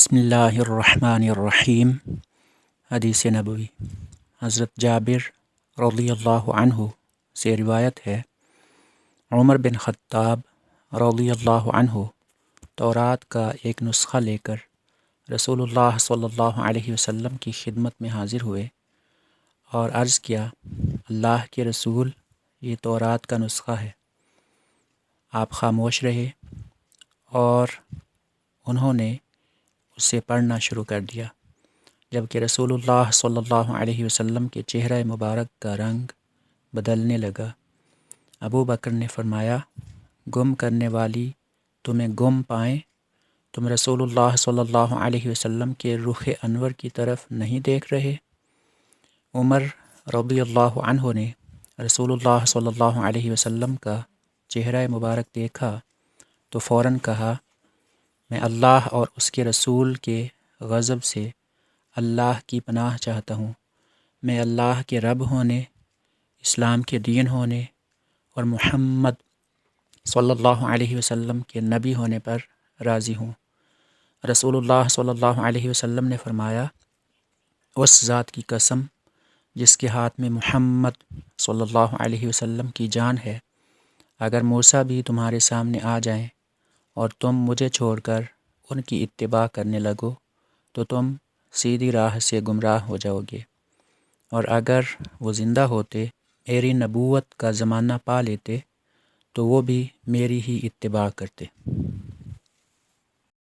بسم اللہ الرحمن الرحیم۔ حدیث نبوی حضرت جابر رضی اللہ عنہ سے روایت ہے، عمر بن خطاب رضی اللہ عنہ تورات کا ایک نسخہ لے کر رسول اللہ صلی اللہ علیہ وسلم کی خدمت میں حاضر ہوئے اور عرض کیا، اللہ کے رسول، یہ تورات کا نسخہ ہے۔ آپ خاموش رہے اور انہوں نے اسے پڑھنا شروع کر دیا، جبکہ رسول اللہ صلی اللہ علیہ وسلم کے چہرہ مبارک کا رنگ بدلنے لگا۔ ابو بکر نے فرمایا، گم کرنے والی تمہیں گم پائیں، تم رسول اللہ صلی اللہ علیہ وسلم کے رخ انور کی طرف نہیں دیکھ رہے؟ عمر رضی اللہ عنہ نے رسول اللہ صلی اللہ علیہ وسلم کا چہرہ مبارک دیکھا تو فوراً کہا، میں اللہ اور اس کے رسول کے غضب سے اللہ کی پناہ چاہتا ہوں۔ میں اللہ کے رب ہونے، اسلام کے دین ہونے اور محمد صلی اللہ علیہ وسلم کے نبی ہونے پر راضی ہوں۔ رسول اللہ صلی اللہ علیہ وسلم نے فرمایا، اس ذات کی قسم جس کے ہاتھ میں محمد صلی اللہ علیہ وسلم کی جان ہے، اگر موسیٰ بھی تمہارے سامنے آ جائیں اور تم مجھے چھوڑ کر ان کی اتباع کرنے لگو تو تم سیدھی راہ سے گمراہ ہو جاؤ گے، اور اگر وہ زندہ ہوتے، میری نبوت کا زمانہ پا لیتے تو وہ بھی میری ہی اتباع کرتے۔